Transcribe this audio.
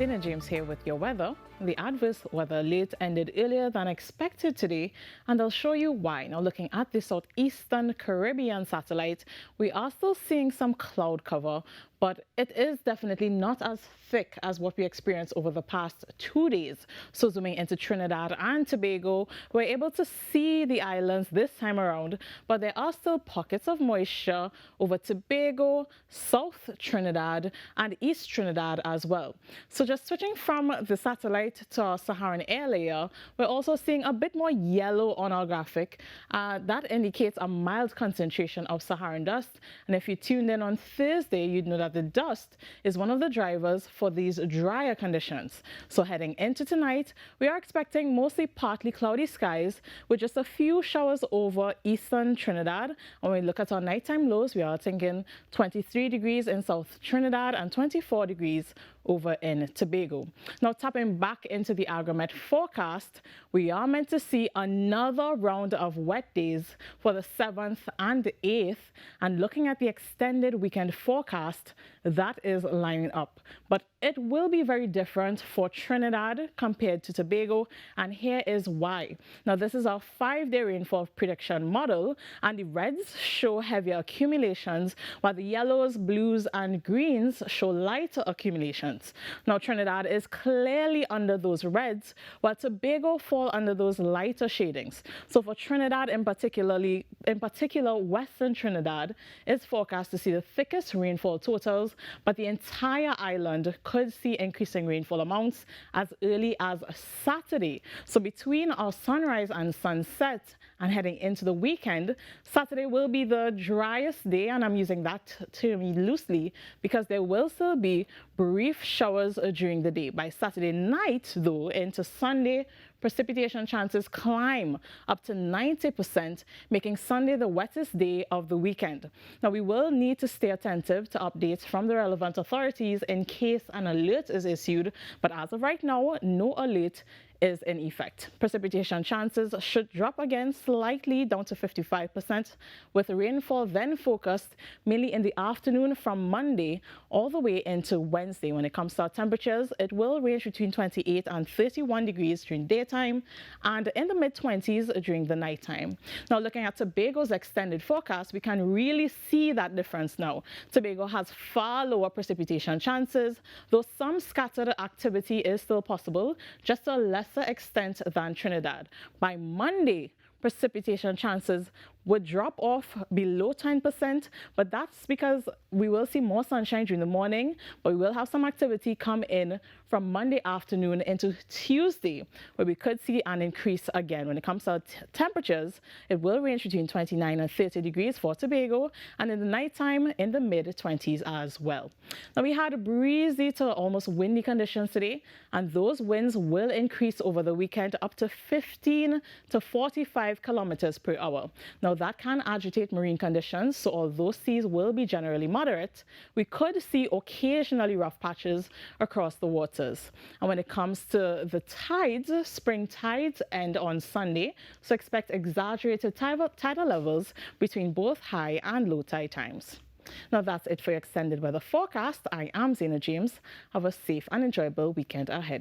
Zanna James here with your weather. The adverse weather alert ended earlier than expected today, and I'll show you why. Now, looking at the southeastern Caribbean satellite, we are still seeing some cloud cover, but it is definitely not as thick as what we experienced over the past 2 days. So zooming into Trinidad and Tobago, we're able to see the islands this time around, but there are still pockets of moisture over Tobago, South Trinidad, and East Trinidad as well. So just switching from the satellite to our Saharan air layer, we're also seeing a bit more yellow on our graphic. That indicates a mild concentration of Saharan dust. And if you tuned in on Thursday, you'd know that the dust is one of the drivers for these drier conditions. So heading into tonight, we are expecting mostly partly cloudy skies with just a few showers over eastern Trinidad. When we look at our nighttime lows, we are thinking 23 degrees in South Trinidad and 24 degrees over in Tobago. Now, tapping back into the Agromet forecast, we are meant to see another round of wet days for the 7th and the 8th. And looking at the extended weekend forecast, that is lining up. But it will be very different for Trinidad compared to Tobago, and here is why. Now, this is our 5-day rainfall prediction model, and the reds show heavier accumulations, while the yellows, blues, and greens show lighter accumulations. Now, Trinidad is clearly under those reds, while Tobago fall under those lighter shadings. So for Trinidad in particular, Western Trinidad is forecast to see the thickest rainfall totals, but the entire island could see increasing rainfall amounts as early as Saturday. So between our sunrise and sunset and heading into the weekend, Saturday will be the driest day, and I'm using that term loosely because there will still be brief showers during the day. By Saturday night, though, into Sunday, precipitation chances climb up to 90%, making Sunday the wettest day of the weekend. Now, we will need to stay attentive to updates from the relevant authorities in case an alert is issued, but as of right now, no alert is in effect. Precipitation chances should drop again slightly down to 55%, with rainfall then focused mainly in the afternoon from Monday all the way into Wednesday. When it comes to our temperatures, it will range between 28 and 31 degrees during daytime and in the mid-20s during the nighttime. Now, looking at Tobago's extended forecast, we can really see that difference now. Tobago has far lower precipitation chances, though some scattered activity is still possible, just to a lesser extent than Trinidad. By Monday, precipitation chances would drop off below 10%, but that's because we will see more sunshine during the morning, but we will have some activity come in from Monday afternoon into Tuesday, where we could see an increase again. When it comes to temperatures, it will range between 29 and 30 degrees for Tobago, and in the nighttime in the mid-20s as well. Now, we had breezy to almost windy conditions today, and those winds will increase over the weekend up to 15 to 45 kilometers per hour. Now, that can agitate marine conditions, so although seas will be generally moderate, we could see occasionally rough patches across the waters. And when it comes to the tides, spring tides end on Sunday, so expect exaggerated tidal levels between both high and low tide times. Now, that's it for your extended weather forecast. I am Zanna James. Have a safe and enjoyable weekend ahead.